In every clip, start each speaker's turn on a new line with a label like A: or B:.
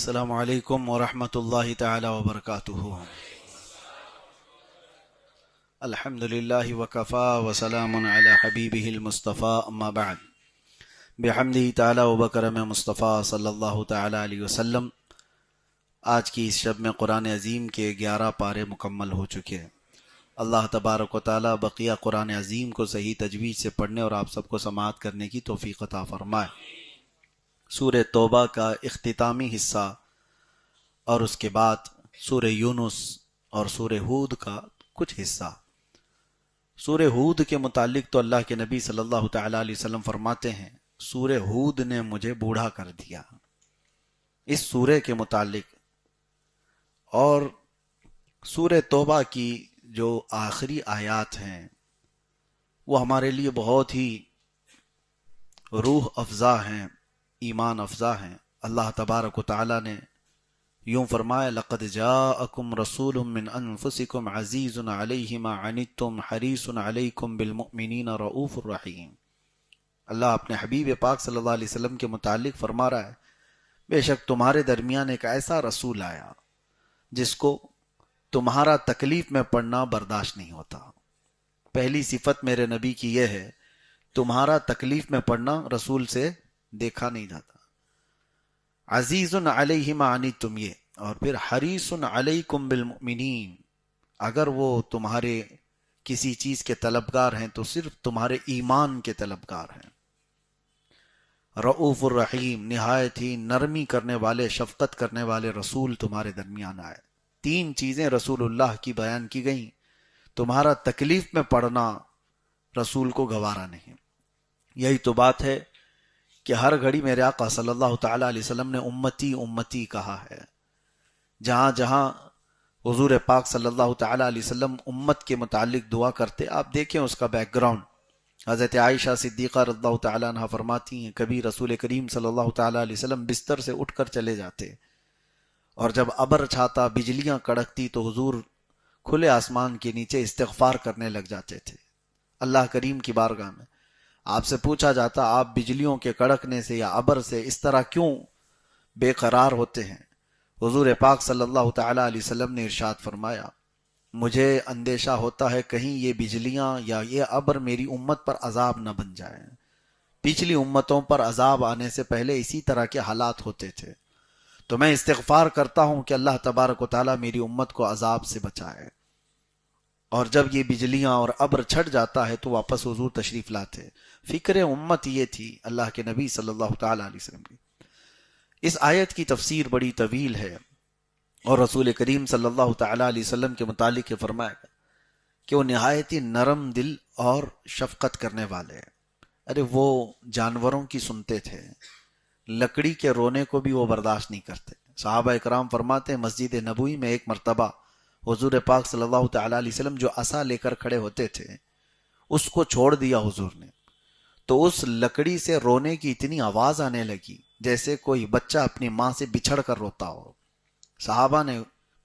A: السلام علیکم ورحمۃ اللہ تعالی وبرکاتہ۔ الحمد للہ وکفا وسلام علی حبیبہ المصطفیٰ، اما بعد، بحمدہ تعالی وبکرم مصطفیٰ صلی اللہ تعالی علیہ وسلم۔ آج کی اس شب میں قرآن عظیم کے 11 پارے مکمل ہو چکے ہیں۔ اللہ تبارک و تعالی بقیہ قرآن عظیم کو صحیح تجوید سے پڑھنے اور آپ سب کو سماعت کرنے کی توفیق عطا فرمائے۔ سورہ توبہ کا اختتامی حصہ اور اس کے بعد سورہ یونس اور سورہ ہود کا کچھ حصہ۔ سورہ ہود کے متعلق تو اللہ کے نبی صلی اللہ تعالی علیہ وسلم فرماتے ہیں، سورہ ہود نے مجھے بوڑھا کر دیا۔ اس سورہ کے متعلق اور سورہ توبہ کی جو آخری آیات ہیں وہ ہمارے لیے بہت ہی روح افزا ہیں، ایمان افزا ہیں۔ اللہ تبارک و تعالی نے یوں فرمایا، لقد جاءکم رسول من انفسکم عزیز علیہ ما عنتم حریص علیکم بالمؤمنین رؤوف الرحیم۔ اللہ اپنے حبیب پاک صلی اللہ علیہ وسلم کے متعلق فرما رہا ہے، بے شک تمہارے درمیان ایک ایسا رسول آیا جس کو تمہارا تکلیف میں پڑنا برداشت نہیں ہوتا۔ پہلی صفت میرے نبی کی یہ ہے، تمہارا تکلیف میں پڑنا رسول سے دیکھا نہیں جاتا۔ عزیز علیہ ما عنتم، یہ اور پھر حریص علیکم بالمؤمنین، اگر وہ تمہارے کسی چیز کے طلبگار ہیں تو صرف تمہارے ایمان کے طلبگار ہیں۔ رؤوف الرحیم، نہایت ہی نرمی کرنے والے، شفقت کرنے والے رسول تمہارے درمیان آئے۔ 3 چیزیں رسول اللہ کی بیان کی گئیں۔ تمہارا تکلیف میں پڑنا رسول کو گوارا نہیں۔ یہی تو بات ہے کہ ہر گھڑی میرے آقا صلی اللہ تعالی علیہ وسلم نے امتی امتی کہا ہے۔ جہاں جہاں حضور پاک صلی اللہ تعالی علیہ وسلم امت کے متعلق دعا کرتے، آپ دیکھیں اس کا بیک گراؤنڈ۔ حضرت عائشہ صدیقہ رضی اللہ تعالی عنہ فرماتی ہیں، کبھی رسول کریم صلی اللہ تعالی علیہ وسلم بستر سے اٹھ کر چلے جاتے اور جب ابر چھاتا، بجلیاں کڑکتی تو حضور کھلے آسمان کے نیچے استغفار کرنے لگ جاتے تھے اللہ کریم کی بارگاہ میں۔ آپ سے پوچھا جاتا، آپ بجلیوں کے کڑکنے سے یا ابر سے اس طرح کیوں بے قرار ہوتے ہیں؟ حضور پاک صلی اللہ تعالی علیہ وسلم نے ارشاد فرمایا، مجھے اندیشہ ہوتا ہے کہیں یہ بجلیاں یا یہ ابر میری امت پر عذاب نہ بن جائے۔ پچھلی امتوں پر عذاب آنے سے پہلے اسی طرح کے حالات ہوتے تھے، تو میں استغفار کرتا ہوں کہ اللہ تبارک و تعالی میری امت کو عذاب سے بچائے۔ اور جب یہ بجلیاں اور ابر چھٹ جاتا ہے تو واپس حضور تشریف لاتے۔ فکر امت یہ تھی اللہ کے نبی صلی اللہ تعالی علیہ وسلم کی۔ اس آیت کی تفسیر بڑی طویل ہے اور رسول کریم صلی اللہ تعالی علیہ وسلم کے متعلق یہ فرمایا کہ وہ نہایت ہی نرم دل اور شفقت کرنے والے ہیں۔ ارے وہ جانوروں کی سنتے تھے، لکڑی کے رونے کو بھی وہ برداشت نہیں کرتے۔ صحابہ اکرام فرماتے ہیں، مسجد نبوی میں ایک مرتبہ حضور پاک صلی اللہ تعالی علیہ وسلم جو عصا لے کر کھڑے ہوتے تھے اس کو چھوڑ دیا حضور نے، تو اس لکڑی سے رونے کی اتنی آواز آنے لگی جیسے کوئی بچہ اپنی ماں سے بچھڑ کر روتا ہو۔ صحابہ نے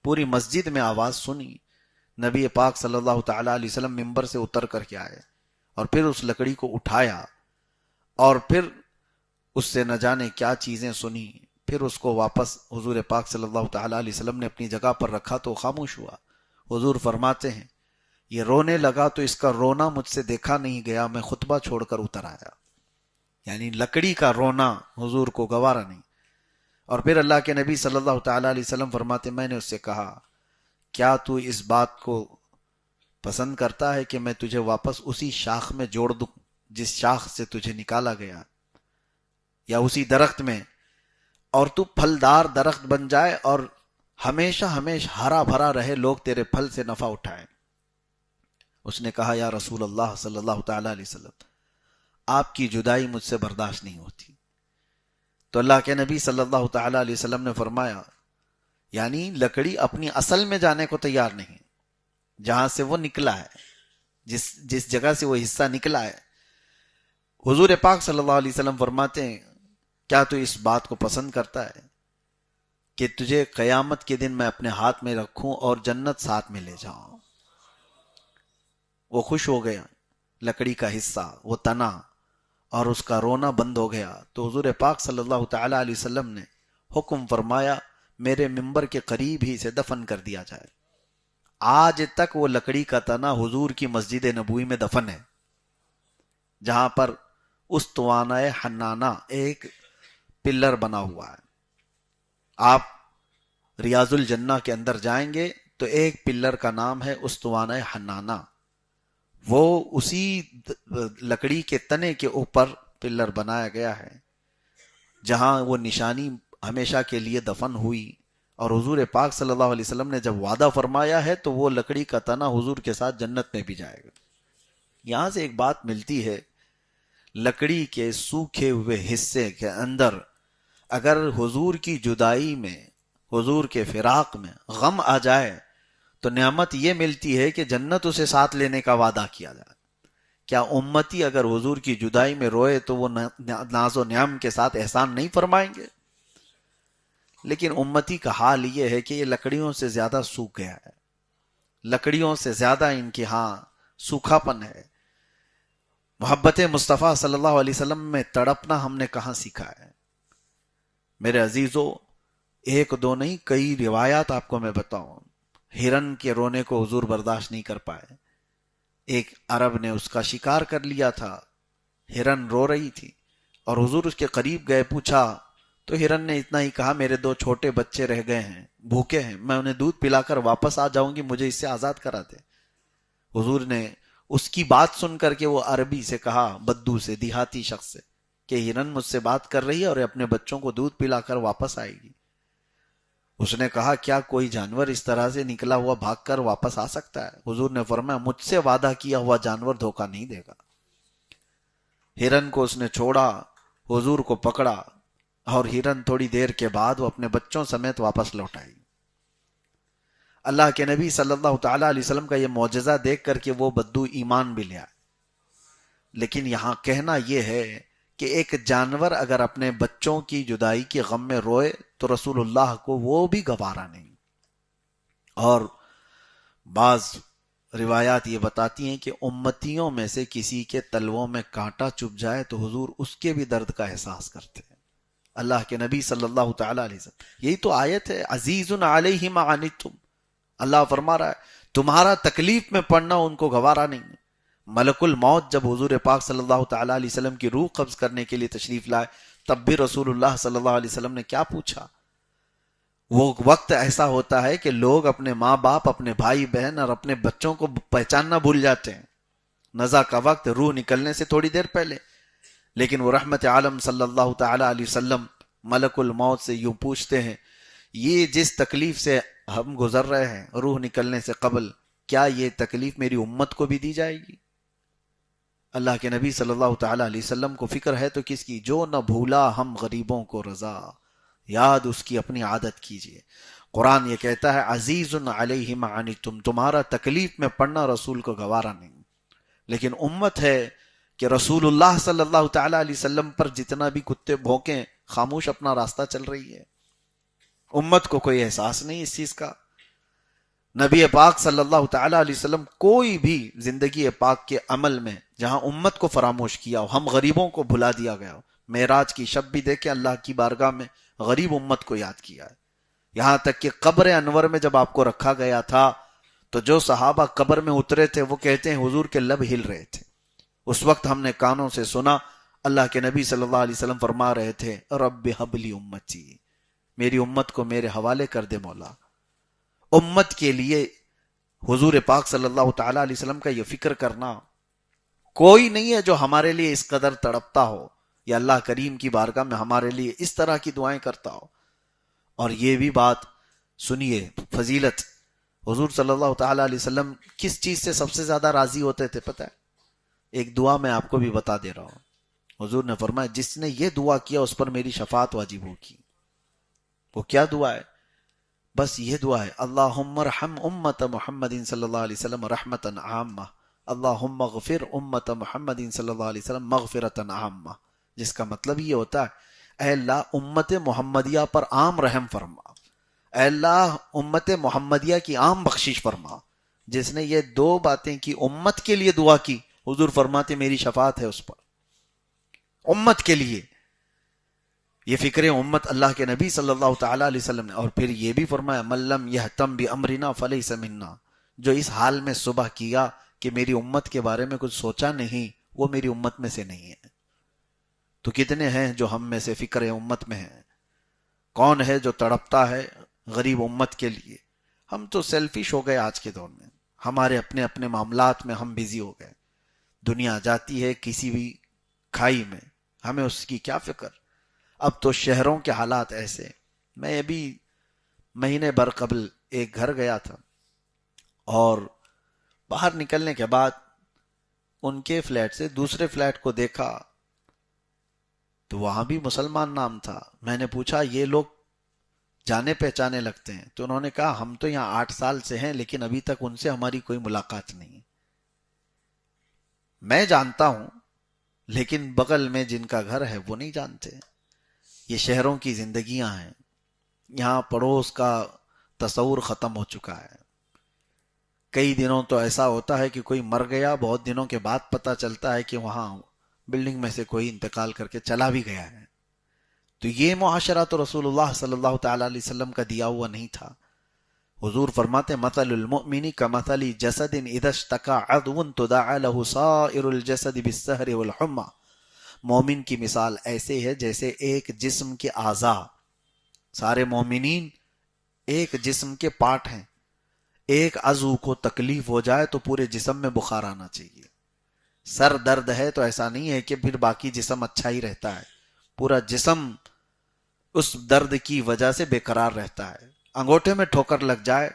A: پوری مسجد میں آواز سنی، نبی پاک صلی اللہ تعالی علیہ وسلم ممبر سے اتر کر کے آئے اور پھر اس لکڑی کو اٹھایا اور پھر اس سے نہ جانے کیا چیزیں سنی، پھر اس کو واپس حضور پاک صلی اللہ تعالی علیہ وسلم نے اپنی جگہ پر رکھا تو خاموش ہوا۔ حضور فرماتے ہیں، یہ رونے لگا تو اس کا رونا مجھ سے دیکھا نہیں گیا، میں خطبہ چھوڑ کر اتر آیا۔ یعنی لکڑی کا رونا حضور کو گوارا نہیں۔ اور پھر اللہ کے نبی صلی اللہ تعالی علیہ وسلم فرماتے، میں نے اس سے کہا، کیا تو اس بات کو پسند کرتا ہے کہ میں تجھے واپس اسی شاخ میں جوڑ دوں جس شاخ سے تجھے نکالا گیا، یا اسی درخت میں، اور تو پھلدار درخت بن جائے اور ہمیشہ ہرا بھرا رہے، لوگ تیرے پھل سے نفع اٹھائیں؟ اس نے کہا، یا رسول اللہ صلی اللہ تعالی علیہ وسلم، آپ کی جدائی مجھ سے برداشت نہیں ہوتی۔ تو اللہ کے نبی صلی اللہ تعالی علیہ وسلم نے فرمایا، یعنی لکڑی اپنی اصل میں جانے کو تیار نہیں، جہاں سے وہ نکلا ہے، جس جگہ سے وہ حصہ نکلا ہے۔ حضور پاک صلی اللہ علیہ وسلم فرماتے ہیں، کیا تو اس بات کو پسند کرتا ہے کہ تجھے قیامت کے دن میں اپنے ہاتھ میں رکھوں اور جنت ساتھ میں لے جاؤں؟ وہ خوش ہو گیا، لکڑی کا حصہ وہ تنا اور اس کا رونا بند ہو گیا۔ تو حضور پاک صلی اللہ تعالی علیہ وسلم نے حکم فرمایا میرے ممبر کے قریب ہی سے دفن کر دیا جائے۔ آج تک وہ لکڑی کا تنا حضور کی مسجد نبوی میں دفن ہے، جہاں پر استوانہ حنانہ ایک پلر بنا ہوا ہے۔ آپ ریاض الجنہ کے اندر جائیں گے تو ایک پلر کا نام ہے استوانہ حنانہ، وہ اسی لکڑی کے تنے کے اوپر پلر بنایا گیا ہے جہاں وہ نشانی ہمیشہ کے لیے دفن ہوئی۔ اور حضور پاک صلی اللہ علیہ وسلم نے جب وعدہ فرمایا ہے تو وہ لکڑی کا تنا حضور کے ساتھ جنت میں بھی جائے گا۔ یہاں سے ایک بات ملتی ہے، لکڑی کے سوکھے ہوئے حصے کے اندر اگر حضور کی جدائی میں، حضور کے فراق میں غم آ جائے تو نعمت یہ ملتی ہے کہ جنت اسے ساتھ لینے کا وعدہ کیا جائے۔ کیا امتی اگر حضور کی جدائی میں روئے تو وہ ناز و نعم کے ساتھ احسان نہیں فرمائیں گے؟ لیکن امتی کا حال یہ ہے کہ یہ لکڑیوں سے زیادہ سوکھ گیا ہے، لکڑیوں سے زیادہ ان کی سوکھا پن ہے۔ محبت مصطفیٰ صلی اللہ علیہ وسلم میں تڑپنا ہم نے کہاں سیکھا ہے؟ میرے عزیزو، ایک دو نہیں، کئی روایات آپ کو میں بتاؤں۔ ہرن کے رونے کو حضور برداشت نہیں کر پائے، ایک عرب نے اس کا شکار کر لیا تھا، ہرن رو رہی تھی اور حضور اس کے قریب گئے، پوچھا تو ہرن نے اتنا ہی کہا، میرے دو چھوٹے بچے رہ گئے ہیں، بھوکے ہیں، میں انہیں دودھ پلا کر واپس آ جاؤں گی، مجھے اس سے آزاد کرا دے۔ حضور نے اس کی بات سن کر کے وہ عربی سے کہا، بدو سے، دیہاتی شخص سے، کہ ہرن مجھ سے بات کر رہی ہے اور اپنے بچوں کو دودھ پلا کر واپس آئے گی۔ اس نے کہا، کیا کوئی جانور اس طرح سے نکلا ہوا بھاگ کر واپس آ سکتا ہے؟ حضور نے فرمایا، مجھ سے وعدہ کیا ہوا جانور دھوکہ نہیں دے گا۔ ہرن کو اس نے چھوڑا، حضور کو پکڑا اور ہرن تھوڑی دیر کے بعد وہ اپنے بچوں سمیت واپس لوٹ آئی۔ اللہ کے نبی صلی اللہ تعالی علیہ وسلم کا یہ معجزہ دیکھ کر کے وہ بدو ایمان بھی لیا۔ لیکن یہاں کہنا یہ ہے کہ ایک جانور اگر اپنے بچوں کی جدائی کے غم میں روئے تو رسول اللہ کو وہ بھی گوارا نہیں۔ اور بعض روایات یہ بتاتی ہیں کہ امتیوں میں سے کسی کے تلووں میں کانٹا چبھ جائے تو حضور اس کے بھی درد کا احساس کرتے ہیں۔ اللہ کے نبی صلی اللہ تعالی علیہ وسلم، یہی تو آیت ہے، عزیز علیہ ما عنتم، اللہ فرما رہا ہے تمہارا تکلیف میں پڑنا ان کو گوارا نہیں ہے۔ ملک الموت جب حضور پاک صلی اللہ تعالی علیہ وسلم کی روح قبض کرنے کے لیے تشریف لائے، تب بھی رسول اللہ صلی اللہ علیہ وسلم نے کیا پوچھا؟ وہ وقت ایسا ہوتا ہے کہ لوگ اپنے ماں باپ، اپنے بھائی بہن اور اپنے بچوں کو پہچاننا بھول جاتے ہیں، نزع کا وقت روح نکلنے سے تھوڑی دیر پہلے۔ لیکن وہ رحمت عالم صلی اللہ تعالی علیہ وسلم ملک الموت سے یوں پوچھتے ہیں، یہ جس تکلیف سے ہم گزر رہے ہیں روح نکلنے سے قبل، کیا یہ تکلیف میری امت کو بھی دی جائے گی؟ اللہ کے نبی صلی اللہ تعالی علیہ وسلم کو فکر ہے تو کس کی؟ جو نہ بھولا ہم غریبوں کو رضا، یاد اس کی اپنی عادت کیجئے۔ قرآن یہ کہتا ہے، عزیز علیہ ما عنتم، تمہارا تکلیف میں پڑنا رسول کو گوارا نہیں۔ لیکن امت ہے کہ رسول اللہ صلی اللہ تعالی علیہ وسلم پر جتنا بھی کتے بھونکیں، خاموش اپنا راستہ چل رہی ہے۔ امت کو کوئی احساس نہیں اس چیز کا۔ نبی پاک صلی اللہ تعالی علیہ وسلم کوئی بھی زندگی پاک کے عمل میں جہاں امت کو فراموش کیا ہو، ہم غریبوں کو بھلا دیا گیا ہو، معراج کی شب بھی دیکھیں اللہ کی بارگاہ میں غریب امت کو یاد کیا ہے۔ یہاں تک کہ قبر انور میں جب آپ کو رکھا گیا تھا تو جو صحابہ قبر میں اترے تھے وہ کہتے ہیں حضور کے لب ہل رہے تھے۔ اس وقت ہم نے کانوں سے سنا اللہ کے نبی صلی اللہ علیہ وسلم فرما رہے تھے، رب حب لی امتی، میری امت کو میرے حوالے کر دے مولا۔ امت کے لیے حضور پاک صلی اللہ تعالی علیہ وسلم کا یہ فکر کرنا، کوئی نہیں ہے جو ہمارے لیے اس قدر تڑپتا ہو یا اللہ کریم کی بارگاہ میں ہمارے لیے اس طرح کی دعائیں کرتا ہو۔ اور یہ بھی بات سنیے، فضیلت، حضور صلی اللہ تعالی علیہ وسلم کس چیز سے سب سے زیادہ راضی ہوتے تھے پتہ ہے؟ ایک دعا میں آپ کو بھی بتا دے رہا ہوں۔ حضور نے فرمایا، جس نے یہ دعا کیا اس پر میری شفاعت واجب ہوگی۔ وہ کیا دعا ہے؟ بس یہ دعا ہے، اللہم ارحم امت محمد صلی اللہ علیہ وسلم رحمتا عامہ، اللہم اغفر امت محمد صلی اللہ علیہ وسلم مغفرتا عامہ، جس کا مطلب یہ ہوتا ہے، اے اللہ امت محمدیہ پر عام رحم فرما، اے اللہ امت محمدیہ کی عام بخشش فرما۔ جس نے یہ دو باتیں کی، امت کے لیے دعا کی، حضور فرماتے میری شفاعت ہے اس پر، امت کے لیے۔ یہ فکر امت اللہ کے نبی صلی اللہ تعالی علیہ وسلم نے، اور پھر یہ بھی فرمایا من لم یہتم بامرنا فلیس منا، جو اس حال میں صبح کیا کہ میری امت کے بارے میں کچھ سوچا نہیں، وہ میری امت میں سے نہیں ہے۔ تو کتنے ہیں جو ہم میں سے فکر امت میں ہیں؟ کون ہے جو تڑپتا ہے غریب امت کے لیے؟ ہم تو سیلفش ہو گئے آج کے دور میں، ہمارے اپنے اپنے معاملات میں ہم بزی ہو گئے۔ دنیا جاتی ہے کسی بھی کھائی میں، ہمیں اس کی کیا فکر۔ اب تو شہروں کے حالات ایسے، میں ابھی مہینے بھر قبل ایک گھر گیا تھا، اور باہر نکلنے کے بعد ان کے فلیٹ سے دوسرے فلیٹ کو دیکھا تو وہاں بھی مسلمان نام تھا۔ میں نے پوچھا یہ لوگ جانے پہچانے لگتے ہیں؟ تو انہوں نے کہا ہم تو یہاں 8 سال سے ہیں لیکن ابھی تک ان سے ہماری کوئی ملاقات نہیں۔ میں جانتا ہوں لیکن بغل میں جن کا گھر ہے وہ نہیں جانتے۔ یہ شہروں کی زندگیاں ہیں، یہاں پڑوس کا تصور ختم ہو چکا ہے۔ کئی دنوں تو ایسا ہوتا ہے کہ کوئی مر گیا، بہت دنوں کے بعد پتہ چلتا ہے کہ وہاں بلڈنگ میں سے کوئی انتقال کر کے چلا بھی گیا ہے۔ تو یہ معاشرہ تو رسول اللہ صلی اللہ تعالی علیہ وسلم کا دیا ہوا نہیں تھا۔ حضور فرماتے مثل المؤمن کمثل جسد اذا اشتكى عضو تداعى له سائر الجسد بالسهر والحمى، مومن کی مثال ایسے ہے جیسے ایک جسم کے اعضاء، سارے مومنین ایک جسم کے پارٹ ہیں، ایک عضو کو تکلیف ہو جائے تو پورے جسم میں بخار آنا چاہیے۔ سر درد ہے تو ایسا نہیں ہے کہ پھر باقی جسم اچھا ہی رہتا ہے، پورا جسم اس درد کی وجہ سے بے قرار رہتا ہے۔ انگوٹھے میں ٹھوکر لگ جائے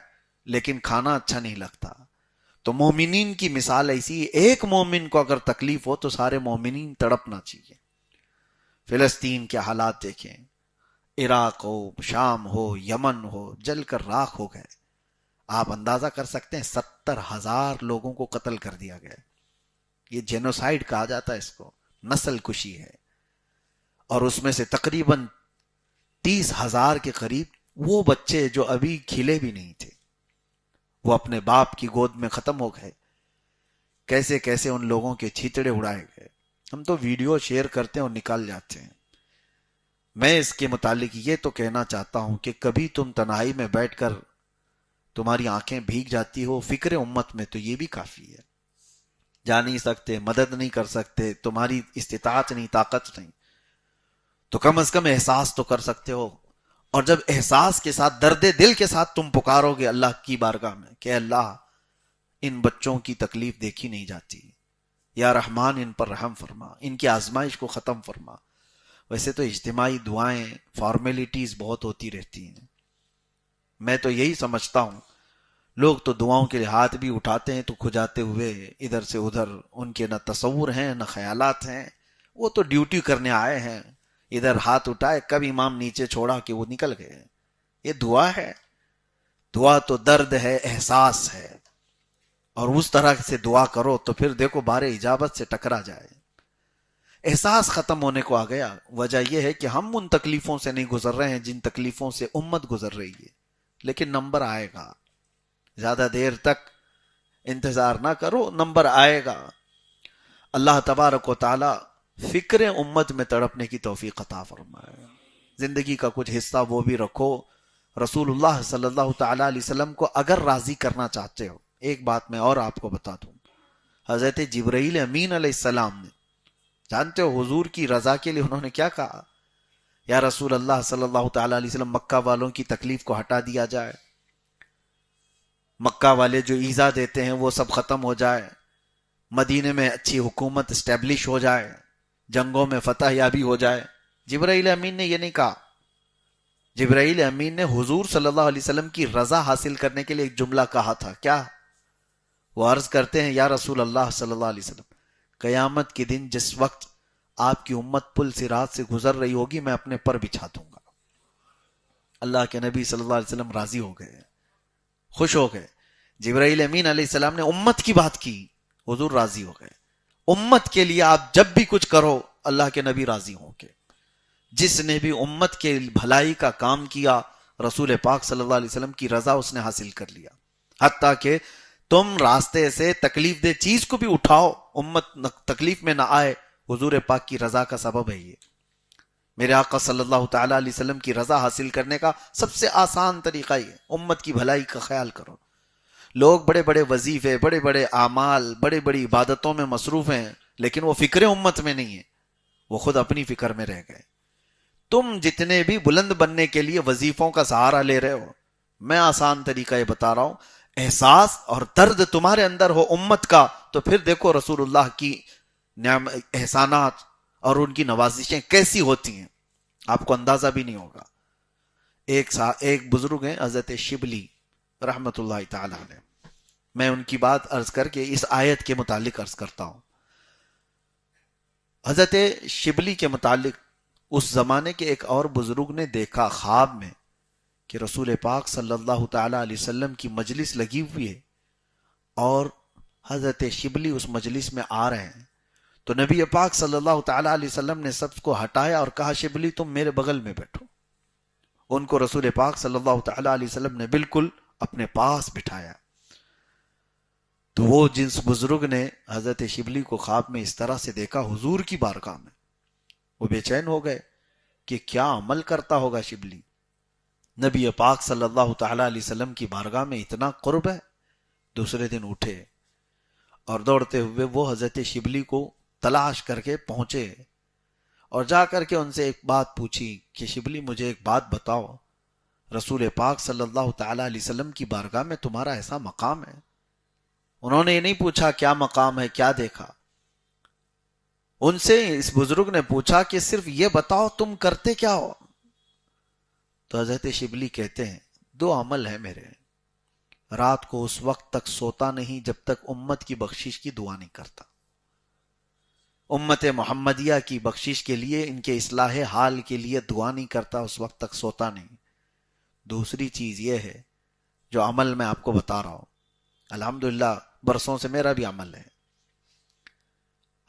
A: لیکن کھانا اچھا نہیں لگتا۔ تو مومنین کی مثال ایسی، ایک مومن کو اگر تکلیف ہو تو سارے مومنین تڑپنا چاہیے۔ فلسطین کے حالات دیکھیں، عراق ہو، شام ہو، یمن ہو، جل کر راکھ ہو گئے۔ آپ اندازہ کر سکتے ہیں 70,000 لوگوں کو قتل کر دیا گیا۔ یہ جینوسائیڈ کہا جاتا ہے اس کو، نسل کشی ہے۔ اور اس میں سے تقریباً 30,000 کے قریب وہ بچے جو ابھی کھلے بھی نہیں تھے، وہ اپنے باپ کی گود میں ختم ہو گئے۔ کیسے کیسے ان لوگوں کے چھیتڑے اڑائے گئے۔ ہم تو ویڈیو شیئر کرتے ہیں اور نکال جاتے ہیں۔ میں اس کے متعلق یہ تو کہنا چاہتا ہوں کہ کبھی تم تنہائی میں بیٹھ کر تمہاری آنکھیں بھیگ جاتی ہو فکر امت میں، تو یہ بھی کافی ہے۔ جا نہیں سکتے، مدد نہیں کر سکتے، تمہاری استطاعت نہیں، طاقت نہیں، تو کم از کم احساس تو کر سکتے ہو۔ اور جب احساس کے ساتھ، درد دل کے ساتھ تم پکارو گے اللہ کی بارگاہ میں کہ اللہ ان بچوں کی تکلیف دیکھی نہیں جاتی، یا رحمان ان پر رحم فرما، ان کی آزمائش کو ختم فرما۔ ویسے تو اجتماعی دعائیں، فارمیلٹیز بہت ہوتی رہتی ہیں۔ میں تو یہی سمجھتا ہوں، لوگ تو دعاؤں کے لیے ہاتھ بھی اٹھاتے ہیں تو کھجاتے ہوئے ادھر سے ادھر، ان کے نہ تصور ہیں نہ خیالات ہیں، وہ تو ڈیوٹی کرنے آئے ہیں، ادھر ہاتھ اٹھائے، کب امام نیچے چھوڑا کہ وہ نکل گئے۔ یہ دعا ہے؟ دعا تو درد ہے، احساس ہے، اور اس طرح سے دعا کرو تو پھر دیکھو بار اجابت سے ٹکرا جائے۔ احساس ختم ہونے کو آ گیا۔ وجہ یہ ہے کہ ہم ان تکلیفوں سے نہیں گزر رہے ہیں جن تکلیفوں سے امت گزر رہی ہے، لیکن نمبر آئے گا۔ زیادہ دیر تک انتظار نہ کرو، نمبر آئے گا۔ اللہ تبارک و تعالی فکر امت میں تڑپنے کی توفیق عطا فرمائے۔ زندگی کا کچھ حصہ وہ بھی رکھو رسول اللہ صلی اللہ تعالی علیہ وسلم کو اگر راضی کرنا چاہتے ہو۔ ایک بات میں اور آپ کو بتا دوں، حضرت جبرائیل امین علیہ السلام نے، جانتے ہو حضور کی رضا کے لیے انہوں نے کیا کہا؟ یا رسول اللہ صلی اللہ تعالی علیہ وسلم، مکہ والوں کی تکلیف کو ہٹا دیا جائے، مکہ والے جو ایذا دیتے ہیں وہ سب ختم ہو جائے، مدینے میں اچھی حکومت اسٹیبلش ہو جائے، جنگوں میں فتح یابی ہو جائے۔ جبرائیل امین نے یہ نہیں کہا۔ جبرائیل امین نے حضور صلی اللہ علیہ وسلم کی رضا حاصل کرنے کے لیے ایک جملہ کہا تھا، کیا؟ وہ عرض کرتے ہیں یا رسول اللہ صلی اللہ علیہ وسلم، قیامت کے دن جس وقت آپ کی امت پل صراط سے گزر رہی ہوگی میں اپنے پر بچھا دوں گا۔ اللہ کے نبی صلی اللہ علیہ وسلم راضی ہو گئے، خوش ہو گئے۔ جبرائیل امین علیہ السلام نے امت کی بات کی، حضور راضی ہو گئے۔ امت کے لیے آپ جب بھی کچھ کرو اللہ کے نبی راضی ہوں گے۔ جس نے بھی امت کے بھلائی کا کام کیا، رسول پاک صلی اللہ علیہ وسلم کی رضا اس نے حاصل کر لیا۔ حتیٰ کہ تم راستے سے تکلیف دہ چیز کو بھی اٹھاؤ، امت تکلیف میں نہ آئے، حضور پاک کی رضا کا سبب ہے یہ۔ میرے آقا صلی اللہ تعالی علیہ وسلم کی رضا حاصل کرنے کا سب سے آسان طریقہ یہ ہے، امت کی بھلائی کا خیال کرو۔ لوگ بڑے بڑے وظیفے، بڑے بڑے اعمال، بڑی بڑی عبادتوں میں مصروف ہیں، لیکن وہ فکر امت میں نہیں ہے، وہ خود اپنی فکر میں رہ گئے۔ تم جتنے بھی بلند بننے کے لیے وظیفوں کا سہارا لے رہے ہو، میں آسان طریقہ یہ بتا رہا ہوں، احساس اور درد تمہارے اندر ہو امت کا، تو پھر دیکھو رسول اللہ کی احسانات اور ان کی نوازشیں کیسی ہوتی ہیں، آپ کو اندازہ بھی نہیں ہوگا۔ ایک بزرگ ہیں حضرت شبلی رحمت اللہ تعالی علیہ، میں ان کی بات عرض کر کے اس آیت کے متعلق عرض کرتا ہوں۔ حضرت شبلی کے متعلق اس زمانے کے ایک اور بزرگ نے دیکھا خواب میں کہ رسول پاک صلی اللہ تعالی علیہ وسلم کی مجلس لگی ہوئی ہے اور حضرت شبلی اس مجلس میں آ رہے ہیں، تو نبی پاک صلی اللہ تعالی علیہ وسلم نے سب کو ہٹایا اور کہا شبلی تم میرے بغل میں بیٹھو۔ ان کو رسول پاک صلی اللہ تعالی علیہ وسلم نے بالکل اپنے پاس بٹھایا۔ تو وہ جس بزرگ نے حضرت شبلی کو خواب میں اس طرح سے دیکھا حضور کی بارگاہ میں، وہ بے چین ہو گئے کہ کیا عمل کرتا ہوگا شبلی، نبی پاک صلی اللہ تعالی علیہ وسلم کی بارگاہ میں اتنا قرب ہے۔ دوسرے دن اٹھے اور دوڑتے ہوئے وہ حضرت شبلی کو تلاش کر کے پہنچے اور جا کر کے ان سے ایک بات پوچھی کہ شبلی مجھے ایک بات بتاؤ، رسول پاک صلی اللہ تعالی علیہ وسلم کی بارگاہ میں تمہارا ایسا مقام ہے؟ انہوں نے یہ نہیں پوچھا کیا مقام ہے، کیا دیکھا، ان سے اس بزرگ نے پوچھا کہ صرف یہ بتاؤ تم کرتے کیا ہو؟ تو حضرت شبلی کہتے ہیں 2 عمل ہے میرے، رات کو اس وقت تک سوتا نہیں جب تک امت کی بخشش کی دعا نہیں کرتا، امت محمدیہ کی بخشش کے لیے، ان کے اصلاح حال کے لیے دعا نہیں کرتا، اس وقت تک سوتا نہیں۔ دوسری چیز یہ ہے جو عمل میں آپ کو بتا رہا ہوں، الحمدللہ برسوں سے میرا بھی عمل ہے۔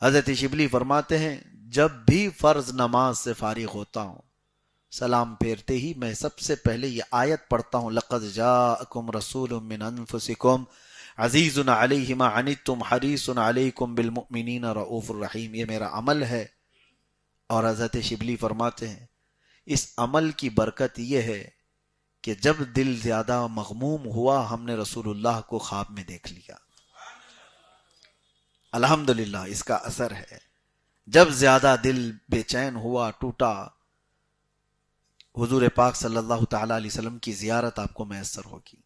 A: حضرت شبلی فرماتے ہیں جب بھی فرض نماز سے فارغ ہوتا ہوں، سلام پھیرتے ہی میں سب سے پہلے یہ آیت پڑھتا ہوں، لقد جاءکم رسول من انفسکم عزیز علیہ ما عنتم حریص علیکم بالمؤمنین رؤوف الرحیم، یہ میرا عمل ہے۔ اور حضرت شبلی فرماتے ہیں اس عمل کی برکت یہ ہے کہ جب دل زیادہ مغموم ہوا ہم نے رسول اللہ کو خواب میں دیکھ لیا، الحمدللہ اس کا اثر ہے۔ جب زیادہ دل بے چین ہوا، ٹوٹا، حضور پاک صلی اللہ تعالی علیہ وسلم کی زیارت آپ کو میسر ہوگی۔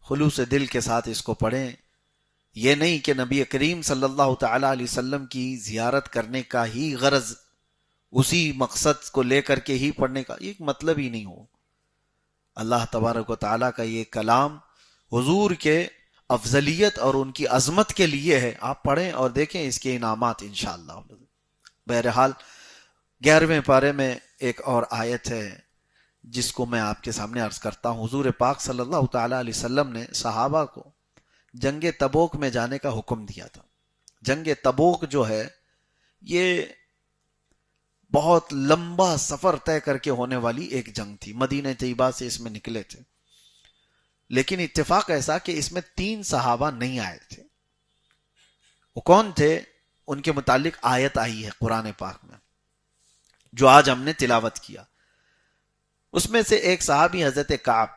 A: خلوص دل کے ساتھ اس کو پڑھیں، یہ نہیں کہ نبی کریم صلی اللہ تعالی علیہ وسلم کی زیارت کرنے کا ہی غرض، اسی مقصد کو لے کر کے ہی پڑھنے کا ایک مطلب ہی نہیں ہو۔ اللہ تبارک و تعالیٰ کا یہ کلام حضور کے افضلیت اور ان کی عظمت کے لیے ہے، آپ پڑھیں اور دیکھیں اس کے انعامات انشاءاللہ۔ بہرحال 11ویں پارے میں ایک اور آیت ہے جس کو میں آپ کے سامنے عرض کرتا ہوں۔ حضور پاک صلی اللہ تعالی علیہ وسلم نے صحابہ کو جنگ تبوک میں جانے کا حکم دیا تھا۔ جنگ تبوک جو ہے یہ بہت لمبا سفر طے کر کے ہونے والی ایک جنگ تھی، مدینہ طیبہ سے اس میں نکلے تھے، لیکن اتفاق ایسا کہ اس میں 3 صحابہ نہیں آئے تھے۔ وہ کون تھے؟ ان کے متعلق آیت آئی ہے قرآن پاک میں جو آج ہم نے تلاوت کیا۔ اس میں سے ایک صحابی حضرت کعب،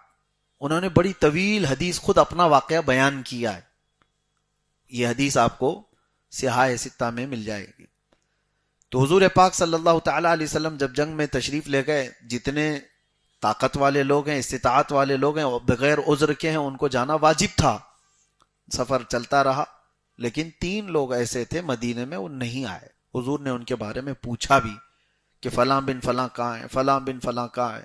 A: انہوں نے بڑی طویل حدیث خود اپنا واقعہ بیان کیا ہے، یہ حدیث آپ کو سیاہ ستہ میں مل جائے گی۔ تو حضور پاک صلی اللہ تعالی علیہ وسلم جب جنگ میں تشریف لے گئے، جتنے طاقت والے لوگ ہیں، استطاعت والے لوگ ہیں، بغیر عذر کے ہیں، ان کو جانا واجب تھا۔ سفر چلتا رہا، لیکن 3 لوگ ایسے تھے مدینے میں وہ نہیں آئے۔ حضور نے ان کے بارے میں پوچھا بھی کہ فلاں بن فلاں کہاں ہے، فلاں بن فلاں کہاں ہے؟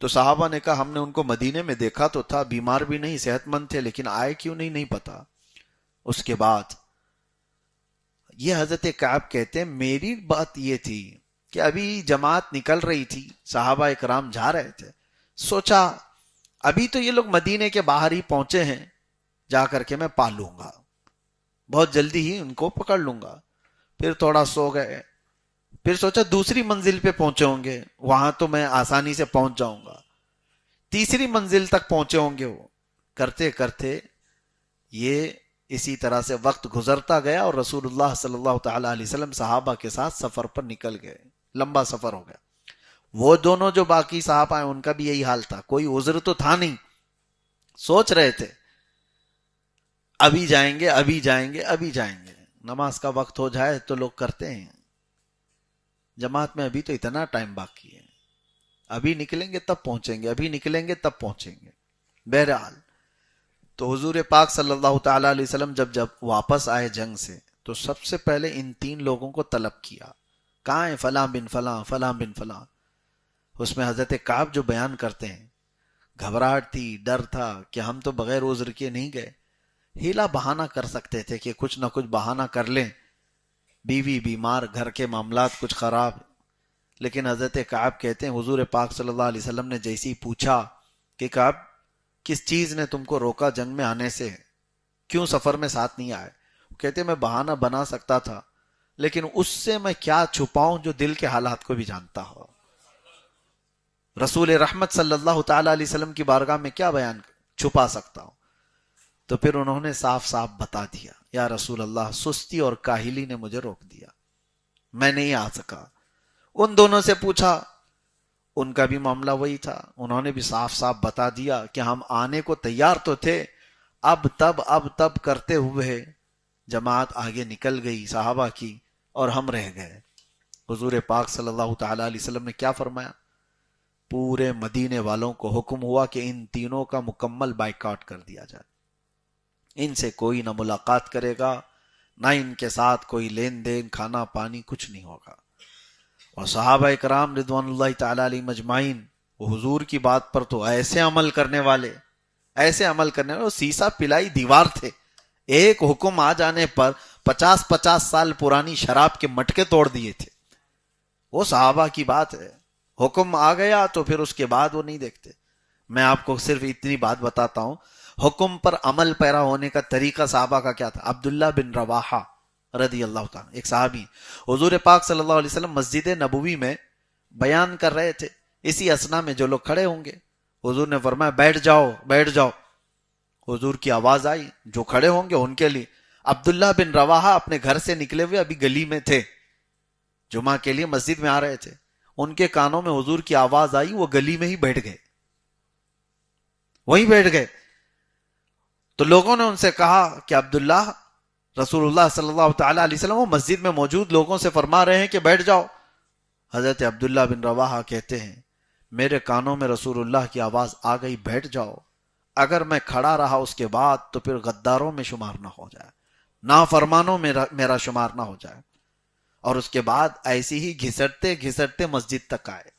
A: تو صحابہ نے کہا ہم نے ان کو مدینے میں دیکھا تو تھا، بیمار بھی نہیں، صحت مند تھے، لیکن آئے کیوں نہیں پتا۔ اس کے بعد یہ حضرت کعب کہتے ہیں میری بات یہ تھی کہ ابھی جماعت نکل رہی تھی، صحابہ اکرام جا رہے تھے، سوچا ابھی تو یہ لوگ مدینے کے باہر ہی پہنچے ہیں، جا کر کے میں پا لوں گا، بہت جلدی ہی ان کو پکڑ لوں گا۔ پھر تھوڑا سو گئے، پھر سوچا دوسری منزل پہ پہنچے ہوں گے، وہاں تو میں آسانی سے پہنچ جاؤں گا۔ تیسری منزل تک پہنچے ہوں گے، وہ کرتے کرتے یہ اسی طرح سے وقت گزرتا گیا اور رسول اللہ صلی اللہ تعالی علیہ وسلم صحابہ کے ساتھ سفر پر نکل گئے۔ لمبا سفر ہو گیا. وہ دونوں جو باقی صحابہ ہیں ان کا بھی یہی حال تھا, کوئی عذر تو تھا نہیں, سوچ رہے تھے ابھی جائیں گے ابھی جائیں گے ابھی جائیں گے, نماز کا وقت ہو جائے تو لوگ کرتے ہیں, جماعت میں ابھی تو اتنا ٹائم باقی ہے, ابھی نکلیں گے تب پہنچیں گے, ابھی نکلیں گے تب پہنچیں گے. بہرحال تو حضور پاک صلی اللہ تعالی علیہ وسلم جب واپس آئے جنگ سے تو سب سے پہلے ان 3 لوگوں کو طلب کیا, کہاں ہیں فلاں بن فلاں فلاں بن فلاں. اس میں حضرت کعب جو بیان کرتے ہیں, گھبراہٹ تھی, ڈر تھا کہ ہم تو بغیر عذر کے نہیں گئے, ہیلا بہانہ کر سکتے تھے کہ کچھ نہ کچھ بہانہ کر لیں, بیوی بیمار, گھر کے معاملات کچھ خراب. لیکن حضرت کعب کہتے ہیں حضور پاک صلی اللہ علیہ وسلم نے جیسے ہی پوچھا کہ کعب کس چیز نے تم کو روکا جنگ میں آنے سے, کیوں سفر میں ساتھ نہیں آئے؟ کہتے میں بہانہ بنا سکتا تھا لیکن اس سے میں کیا چھپاؤں جو دل کے حالات کو بھی جانتا ہو. رسول رحمت صلی اللہ تعالی علیہ وسلم کی بارگاہ میں کیا بیان چھپا سکتا ہوں؟ تو پھر انہوں نے صاف صاف بتا دیا, یا رسول اللہ سستی اور کاہلی نے مجھے روک دیا, میں نہیں آ سکا. ان دونوں سے پوچھا, ان کا بھی معاملہ وہی تھا, انہوں نے بھی صاف صاف بتا دیا کہ ہم آنے کو تیار تو تھے, اب تب کرتے ہوئے جماعت آگے نکل گئی صحابہ کی اور ہم رہ گئے. حضور پاک صلی اللہ تعالی علیہ وسلم نے کیا فرمایا؟ پورے مدینے والوں کو حکم ہوا کہ ان تینوں کا مکمل بائیکاٹ کر دیا جائے, ان سے کوئی نہ ملاقات کرے گا, نہ ان کے ساتھ کوئی لین دین, کھانا پانی کچھ نہیں ہوگا. اور صحابہ اکرام رضوان اللہ تعالی علیہ مجمعین وہ حضور کی بات پر تو ایسے عمل کرنے والے, وہ سیسا پلائی دیوار تھے. ایک حکم آ جانے پر 50 سال پرانی شراب کے مٹکے توڑ دیے تھے. وہ صحابہ کی بات ہے, حکم آ گیا تو پھر اس کے بعد وہ نہیں دیکھتے. میں آپ کو صرف اتنی بات بتاتا ہوں, حکم پر عمل پیرا ہونے کا طریقہ صحابہ کا کیا تھا. عبداللہ بن رواحہ رضی اللہ تعالیٰ, ایک صحابی, حضور پاک صلی اللہ علیہ وسلم مسجد نبوی میں بیان کر رہے تھے, اسی اسنا میں جو لوگ کھڑے ہوں گے حضور نے فرمایا بیٹھ جاؤ بیٹھ جاؤ. حضور کی آواز آئی, جو کھڑے ہوں گے ان کے لیے. عبداللہ بن رواحہ اپنے گھر سے نکلے ہوئے ابھی گلی میں تھے, جمعہ کے لیے مسجد میں آ رہے تھے, ان کے کانوں میں حضور کی آواز آئی, وہ گلی میں ہی بیٹھ گئے, وہیں بیٹھ گئے. تو لوگوں نے ان سے کہا کہ عبداللہ, رسول اللہ صلی اللہ تعالی علیہ وسلم وہ مسجد میں موجود لوگوں سے فرما رہے ہیں کہ بیٹھ جاؤ. حضرت عبداللہ بن رواحہ کہتے ہیں میرے کانوں میں رسول اللہ کی آواز آ گئی, بیٹھ جاؤ. اگر میں کھڑا رہا اس کے بعد تو پھر غداروں میں شمار نہ ہو جائے, نافرمانوں میں میرا شمار نہ ہو جائے. اور اس کے بعد ایسی ہی گھسٹتے گھسٹتے مسجد تک آئے,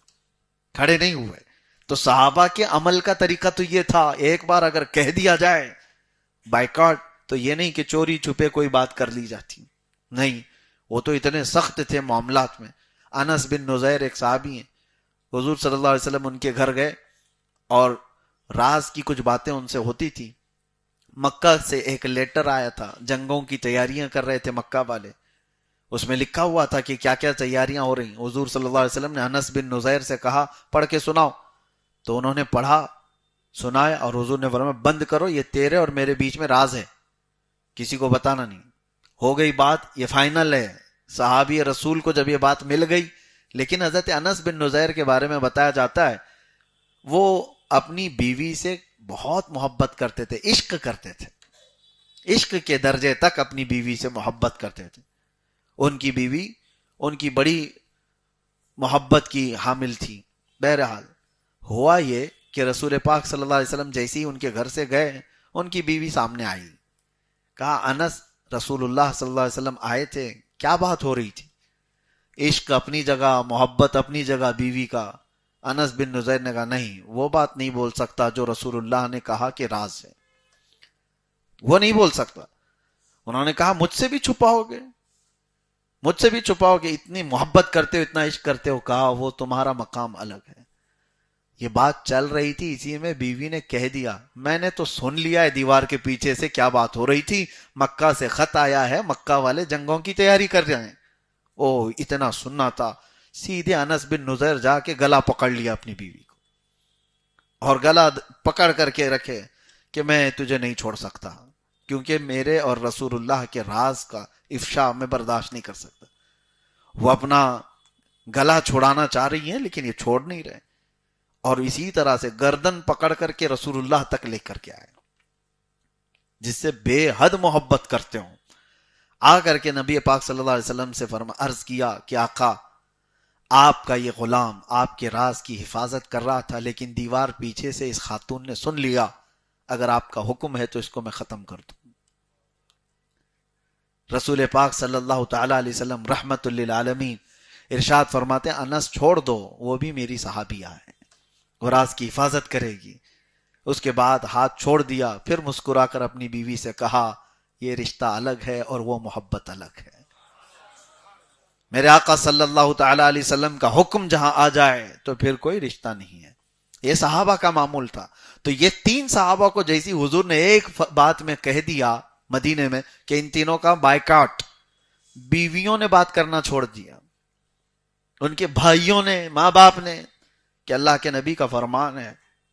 A: کھڑے نہیں ہوئے. تو صحابہ کے عمل کا طریقہ تو یہ تھا, ایک بار اگر کہہ دیا جائے بائیکاٹ, تو یہ نہیں کہ چوری چھپے کوئی بات کر لی جاتی, نہیں, وہ تو اتنے سخت تھے معاملات میں. انس بن نزیر ایک صحابی ہیں, حضور صلی اللہ علیہ وسلم ان کے گھر گئے اور راز کی کچھ باتیں ان سے ہوتی تھی. مکہ سے ایک لیٹر آیا تھا, جنگوں کی تیاریاں کر رہے تھے مکہ والے, اس میں لکھا ہوا تھا کہ کیا کیا تیاریاں ہو رہی. حضور صلی اللہ علیہ وسلم نے انس بن نزیر سے کہا پڑھ کے سناؤ, تو انہوں نے پڑھا, سنایا, اور حضور نے فرمایا بند کرو, یہ تیرے اور میرے بیچ میں راز ہے, کسی کو بتانا نہیں. ہو گئی بات, یہ فائنل ہے. صحابی رسول کو جب یہ بات مل گئی, لیکن حضرت انس بن نزیر کے بارے میں بتایا جاتا ہے وہ اپنی بیوی سے بہت محبت کرتے تھے, عشق کرتے تھے, عشق کے درجے تک اپنی بیوی سے محبت کرتے تھے. ان کی بیوی ان کی بڑی محبت کی حامل تھی. بہرحال ہوا یہ کہ رسول پاک صلی اللہ علیہ وسلم جیسے ہی ان کے گھر سے گئے, ان کی بیوی سامنے آئی, کہا انس, رسول اللہ صلی اللہ علیہ وسلم آئے تھے, کیا بات ہو رہی تھی؟ عشق اپنی جگہ, محبت اپنی جگہ بیوی کا. انس بن نزیر نے کہا نہیں, وہ بات نہیں بول سکتا جو رسول اللہ نے کہا کہ راز ہے, وہ نہیں بول سکتا. انہوں نے کہا مجھ سے بھی چھپاؤ گے, مجھ سے بھی چھپاؤ گے, اتنی محبت کرتے ہو, اتنا عشق کرتے ہو. کہا وہ تمہارا مقام الگ ہے. یہ بات چل رہی تھی, اسی میں بیوی نے کہہ دیا میں نے تو سن لیا ہے دیوار کے پیچھے سے کیا بات ہو رہی تھی, مکہ سے خط آیا ہے, مکہ والے جنگوں کی تیاری کر رہے ہیں. او اتنا سننا تھا. سیدھے انس بن نزیر جا کے گلا پکڑ لیا اپنی بیوی کو, اور گلا پکڑ کر کے رکھے کہ میں تجھے نہیں چھوڑ سکتا, کیونکہ میرے اور رسول اللہ کے راز کا افشا میں برداشت نہیں کر سکتا. وہ اپنا گلا چھڑانا چاہ رہی ہیں لیکن یہ چھوڑ نہیں رہے، اور اسی طرح سے گردن پکڑ کر کے رسول اللہ تک لے کر کے آئے، جس سے بے حد محبت کرتے ہوں۔ آ کر کے نبی پاک صلی اللہ علیہ وسلم سے عرض کیا کہ آقا، آپ کا یہ غلام آپ کے راز کی حفاظت کر رہا تھا، لیکن دیوار پیچھے سے اس خاتون نے سن لیا، اگر آپ کا حکم ہے تو اس کو میں ختم کر دوں۔ رسول پاک صلی اللہ تعالی علیہ وسلم رحمت للعالمین ارشاد فرماتے ہیں انس چھوڑ دو، وہ بھی میری صحابیہ ہے، وہ راز کی حفاظت کرے گی۔ اس کے بعد ہاتھ چھوڑ دیا، پھر مسکرا کر اپنی بیوی سے کہا یہ رشتہ الگ ہے اور وہ محبت الگ ہے۔ میرے آقا صلی اللہ تعالی علیہ وسلم کا حکم جہاں آ جائے تو پھر کوئی رشتہ نہیں ہے۔ یہ صحابہ کا معمول تھا۔ تو یہ تین صحابہ کو جیسی حضور نے ایک بات میں کہہ دیا مدینے میں کہ ان تینوں کا بائیکاٹ، بیویوں نے بات کرنا چھوڑ دیا، ان کے بھائیوں نے، ماں باپ نے، کہ اللہ کے نبی کا فرمان ہے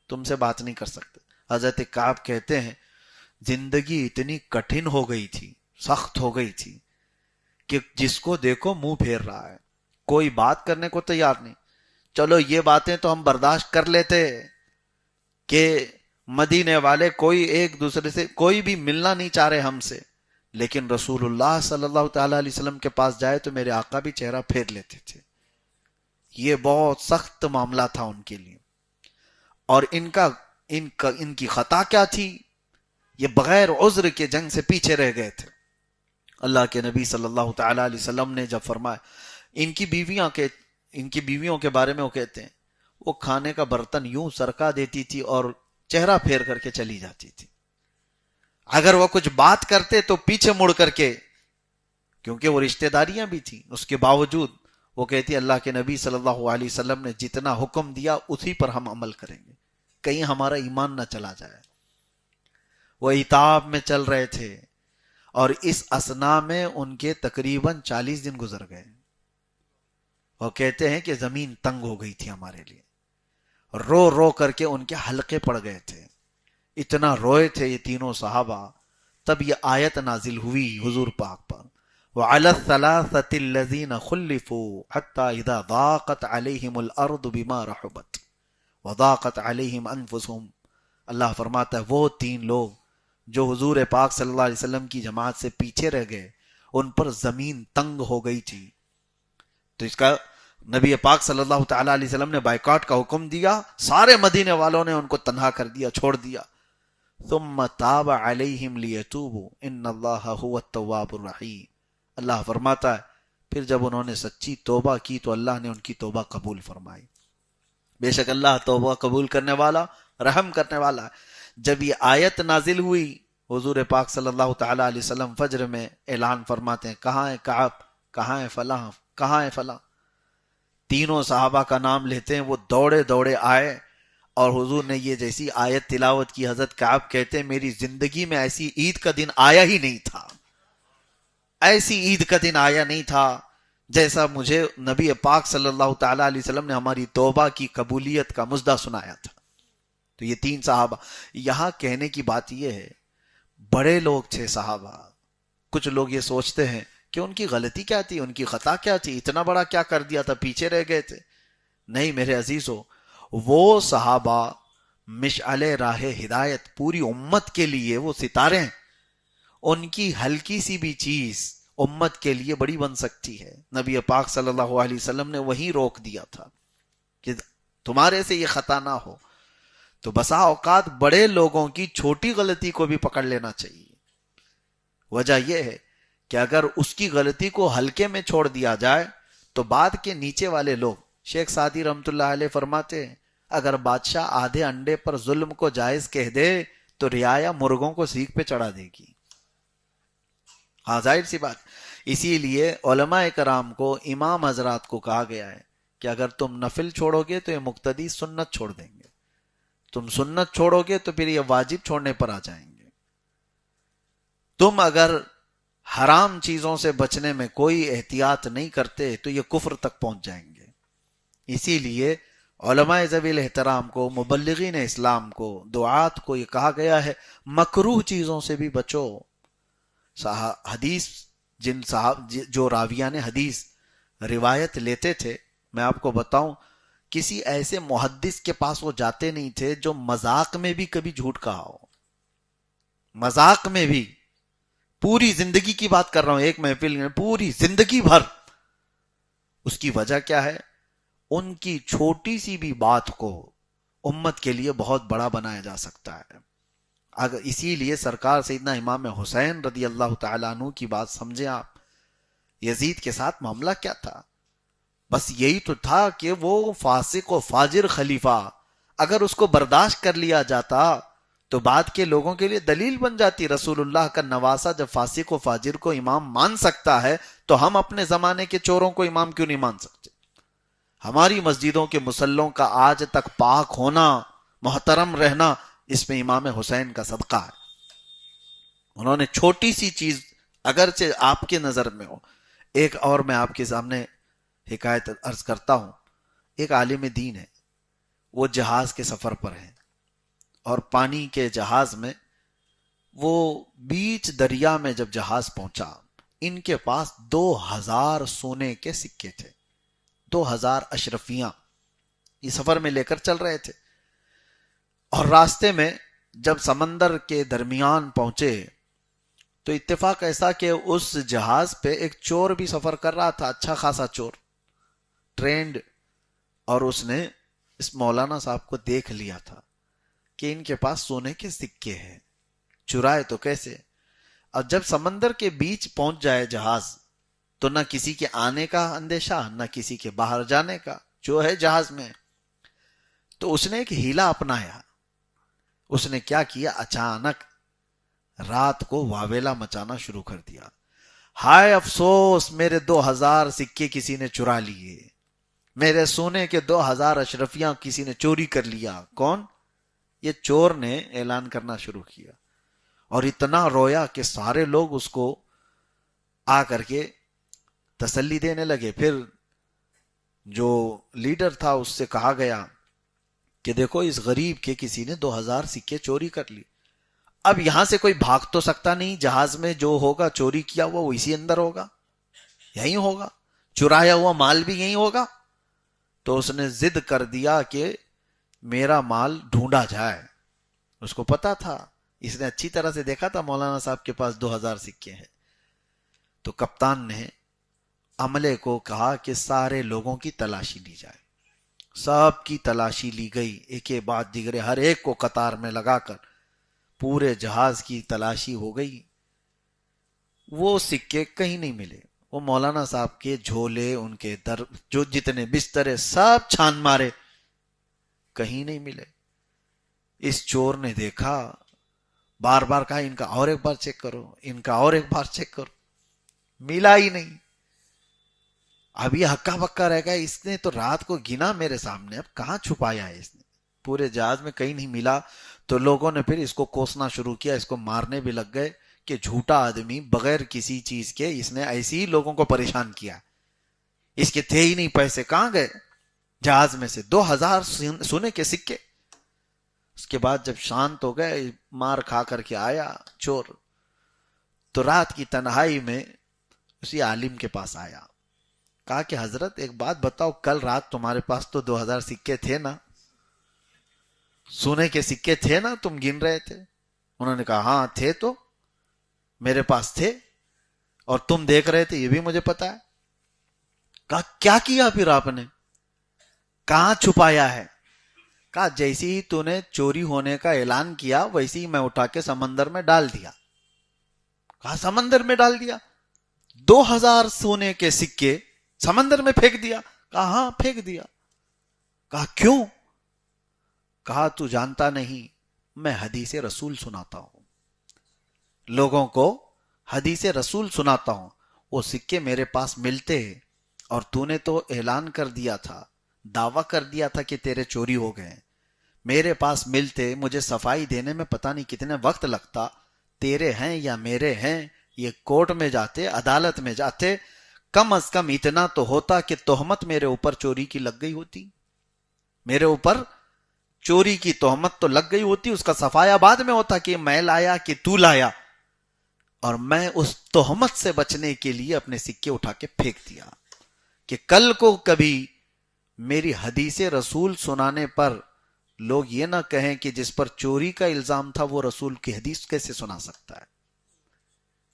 A: تم سے بات نہیں کر سکتے۔ حضرت کعب کہتے ہیں زندگی اتنی کٹھن ہو گئی تھی، سخت ہو گئی تھی کہ جس کو دیکھو منہ پھیر رہا ہے، کوئی بات کرنے کو تیار نہیں۔ چلو یہ باتیں تو ہم برداشت کر لیتے کہ مدینے والے کوئی ایک دوسرے سے کوئی بھی ملنا نہیں چاہ رہے ہم سے، لیکن رسول اللہ صلی اللہ تعالی علیہ وسلم کے پاس جائے تو میرے آقا بھی چہرہ پھیر لیتے تھے۔ یہ بہت سخت معاملہ تھا ان کے لیے۔ اور ان کی خطا کیا تھی؟ یہ بغیر عذر کے جنگ سے پیچھے رہ گئے تھے۔ اللہ کے نبی صلی اللہ تعالی علیہ وسلم نے جب فرمایا، ان کی بیویوں کے بارے میں وہ کہتے ہیں وہ کھانے کا برتن یوں سرکا دیتی تھی اور چہرہ پھیر کر کے چلی جاتی تھی۔ اگر وہ کچھ بات کرتے تو پیچھے مڑ کر کے، کیونکہ وہ رشتہ داریاں بھی تھیں، اس کے باوجود وہ کہتی اللہ کے نبی صلی اللہ علیہ وسلم نے جتنا حکم دیا اسی پر ہم عمل کریں گے، کہیں ہمارا ایمان نہ چلا جائے۔ وہ عتاب میں چل رہے تھے اور اس اثنا میں ان کے تقریباً 40 دن گزر گئے۔ وہ کہتے ہیں کہ زمین تنگ ہو گئی تھی ہمارے لیے، رو رو کر کے ان کے حلقے پڑ گئے تھے، اتنا روئے تھے یہ تینوں صحابہ۔ تب یہ آیت نازل ہوئی حضور پاک پر، وَعَلَى الثَّلَاثَةِ الَّذِينَ خُلِّفُوا حَتَّى إِذَا ضَاقَتْ عَلَيْهِمُ الْأَرْضُ بِمَا رَحُبَتْ وَضَاقَتْ عَلَيْهِمْ أَنفُسُهُمْ۔ اللہ فرماتا ہے وہ تین لوگ جو حضور پاک صلی اللہ علیہ وسلم کی جماعت سے پیچھے رہ گئے، ان پر زمین تنگ ہو گئی تھی، تو اس کا نبی پاک صلی اللہ تعالی علیہ وسلم نے بائیکاٹ کا حکم دیا، سارے مدینے والوں نے ان کو تنہا کر دیا، چھوڑ دیا۔ ثم تاب علیہم لیتوبوا ان اللہ هو التواب الرحیم۔ اللہ فرماتا ہے پھر جب انہوں نے سچی توبہ کی تو اللہ نے ان کی توبہ قبول فرمائی۔ بے شک اللہ توبہ قبول کرنے والا، رحم کرنے والا ہے۔ جب یہ آیت نازل ہوئی، حضور پاک صلی اللہ تعالی علیہ وسلم فجر میں اعلان فرماتے ہیں کہاں ہے کعب، کہاں ہے فلاں، کہاں ہے فلاں۔ تینوں صحابہ کا نام لیتے ہیں، وہ دوڑے دوڑے آئے اور حضور نے یہ جیسی آیت تلاوت کی، حضرت کعب کہتے ہیں میری زندگی میں ایسی عید کا دن آیا ہی نہیں تھا، ایسی عید کا دن آیا نہیں تھا جیسا مجھے نبی پاک صلی اللہ تعالی علیہ وسلم نے ہماری توبہ کی قبولیت کا مژدہ سنایا تھا۔ تو یہ تین صحابہ، یہاں کہنے کی بات یہ ہے بڑے لوگ تھے صحابہ۔ کچھ لوگ یہ سوچتے ہیں کہ ان کی غلطی کیا تھی، ان کی خطا کیا تھی، اتنا بڑا کیا کر دیا تھا، پیچھے رہ گئے تھے۔ نہیں میرے عزیزو، وہ صحابہ مشعل راہ ہدایت پوری امت کے لیے، وہ ستارے ہیں، ان کی ہلکی سی بھی چیز امت کے لیے بڑی بن سکتی ہے۔ نبی پاک صلی اللہ علیہ وسلم نے وہیں روک دیا تھا کہ تمہارے سے یہ خطا نہ ہو۔ تو بسا اوقات بڑے لوگوں کی چھوٹی غلطی کو بھی پکڑ لینا چاہیے۔ وجہ یہ ہے کہ اگر اس کی غلطی کو ہلکے میں چھوڑ دیا جائے تو بعد کے نیچے والے لوگ، شیخ سعدی رحمت اللہ علیہ فرماتے ہیں اگر بادشاہ آدھے انڈے پر ظلم کو جائز کہہ دے تو رعایا مرغوں کو سیخ پہ چڑھا دے گی۔ ہاں ظاہر سی بات۔ اسی لیے علماء کرام کو، امام حضرات کو کہا گیا ہے کہ اگر تم نفل چھوڑو گے تو یہ مقتدی سنت چھوڑ دیں گے، تم سنت چھوڑو گے تو پھر یہ واجب چھوڑنے پر آ جائیں گے، تم اگر حرام چیزوں سے بچنے میں کوئی احتیاط نہیں کرتے تو یہ کفر تک پہنچ جائیں گے۔ اسی لیے علماء ذوی الاحترام کو، مبلغین اسلام کو، دعات کو یہ کہا گیا ہے مکروہ چیزوں سے بھی بچو۔ حدیث جو راویان حدیث روایت لیتے تھے میں آپ کو بتاؤں کسی ایسے محدث کے پاس وہ جاتے نہیں تھے جو مذاق میں بھی کبھی جھوٹ کہا ہو. مذاق میں بھی. پوری زندگی کی بات کر رہا ہوں, ایک محفل میں پوری زندگی بھر. اس کی وجہ کیا ہے؟ ان کی چھوٹی سی بھی بات کو امت کے لیے بہت بڑا بنایا جا سکتا ہے. اگر اسی لیے سرکار سیدنا امام حسین رضی اللہ تعالیٰ عنہ کی بات سمجھیں آپ. یزید کے ساتھ معاملہ کیا تھا؟ بس یہی تو تھا کہ وہ فاسق و فاجر خلیفہ, اگر اس کو برداشت کر لیا جاتا تو بعد کے لوگوں کے لیے دلیل بن جاتی. رسول اللہ کا نواسہ جب فاسق و فاجر کو امام مان سکتا ہے تو ہم اپنے زمانے کے چوروں کو امام کیوں نہیں مان سکتے؟ ہماری مسجدوں کے مصلوں کا آج تک پاک ہونا, محترم رہنا, اس میں امام حسین کا صدقہ ہے. انہوں نے چھوٹی سی چیز اگرچہ آپ کے نظر میں ہو. ایک اور میں آپ کے سامنے حکایت عرض کرتا ہوں. ایک عالم دین ہے, وہ جہاز کے سفر پر ہیں اور پانی کے جہاز میں وہ بیچ دریا میں جب جہاز پہنچا, ان کے پاس 2000 سونے کے سکے تھے, 2000 اشرفیاں یہ سفر میں لے کر چل رہے تھے. اور راستے میں جب سمندر کے درمیان پہنچے تو اتفاق ایسا کہ اس جہاز پہ ایک چور بھی سفر کر رہا تھا, اچھا خاصا چور, ٹرینڈ. اور اس نے اس مولانا صاحب کو دیکھ لیا تھا کہ ان کے پاس سونے کے سکے ہیں, چرائے تو کیسے. اور جب سمندر کے بیچ پہنچ جائے جہاز تو نہ کسی کے آنے کا اندیشہ نہ کسی کے باہر جانے کا, جو ہے جہاز میں. تو اس نے ایک ہیلا اپنایا. اس نے کیا کیا, اچانک رات کو واویلا مچانا شروع کر دیا. ہائے افسوس, میرے 2000 سکے کسی نے چرا لیے, میرے سونے کے 2000 اشرفیاں کسی نے چوری کر لیا. کون؟ یہ چور نے اعلان کرنا شروع کیا. اور اتنا رویا کہ سارے لوگ اس کو آ کر کے تسلی دینے لگے. پھر جو لیڈر تھا اس سے کہا گیا کہ دیکھو اس غریب کے کسی نے 2000 سکے چوری کر لی. اب یہاں سے کوئی بھاگ تو سکتا نہیں, جہاز میں جو ہوگا چوری کیا ہوا وہ اسی اندر ہوگا, یہی ہوگا, چرایا ہوا مال بھی یہی ہوگا. تو اس نے ضد کر دیا کہ میرا مال ڈھونڈا جائے. اس کو پتا تھا, اس نے اچھی طرح سے دیکھا تھا مولانا صاحب کے پاس 2000 سکے ہیں. تو کپتان نے عملے کو کہا کہ سارے لوگوں کی تلاشی لی جائے. سب کی تلاشی لی گئی, ایک کے بعد دیگرے, ہر ایک کو قطار میں لگا کر پورے جہاز کی تلاشی ہو گئی. وہ سکے کہیں نہیں ملے. وہ مولانا صاحب کے جھولے, ان کے در, جو جتنے بسترے, سب چھان مارے, کہیں نہیں ملے. اس چور نے دیکھا, بار بار کہا ان کا اور ایک بار چیک کرو, ان کا اور ایک بار چیک کرو, ملا ہی نہیں. اب یہ ہکا بکا رہ گیا, اس نے تو رات کو گنا میرے سامنے, اب کہاں چھپایا ہے اس نے, پورے جہاز میں کہیں نہیں ملا. تو لوگوں نے پھر اس کو کوسنا شروع کیا, اس کو مارنے بھی لگ گئے کہ جھوٹا آدمی, بغیر کسی چیز کے اس نے ایسے ہی لوگوں کو پریشان کیا, اس کے تھے ہی نہیں پیسے, کہاں گئے جہاز میں سے 2000 سونے کے سکے. اس کے بعد جب شانت ہو گئے, مار کھا کر کے آیا چور, تو رات کی تنہائی میں اسی عالم کے پاس آیا. کہا کہ حضرت ایک بات بتاؤ, کل رات تمہارے پاس تو 2000 سکے تھے نا, سونے کے سکے تھے نا, تم گن رہے تھے؟ انہوں نے کہا ہاں تھے, تو میرے پاس تھے اور تم دیکھ رہے تھے, یہ بھی مجھے پتا ہے. کہا کیا کیا پھر آپ نے, کہاں چھپایا ہے؟ کہا جیسی ہی تو نے چوری ہونے کا اعلان کیا ویسی ہی میں اٹھا کے سمندر میں ڈال دیا. کہا سمندر میں ڈال دیا؟ 2000 سونے کے سکے سمندر میں پھینک دیا؟ کہا ہاں پھینک دیا. کہا کیوں؟ کہا تو جانتا نہیں, میں حدیث رسول سناتا ہوں, لوگوں کو حدیث رسول سناتا ہوں. وہ سکے میرے پاس ملتے اور تو نے تو اعلان کر دیا تھا, دعویٰ کر دیا تھا کہ تیرے چوری ہو گئے. میرے پاس ملتے, مجھے صفائی دینے میں پتہ نہیں کتنے وقت لگتا, تیرے ہیں یا میرے ہیں, یہ کورٹ میں جاتے, عدالت میں جاتے, کم از کم اتنا تو ہوتا کہ تہمت میرے اوپر چوری کی لگ گئی ہوتی, میرے اوپر چوری کی تہمت تو لگ گئی ہوتی, اس کا صفایا بعد میں ہوتا کہ میں لایا کہ تو لایا. اور میں اس تہمت سے بچنے کے لیے اپنے سکے اٹھا کے پھینک دیا کہ کل کو کبھی میری حدیث رسول سنانے پر لوگ یہ نہ کہیں کہ جس پر چوری کا الزام تھا وہ رسول کی حدیث کیسے سنا سکتا ہے.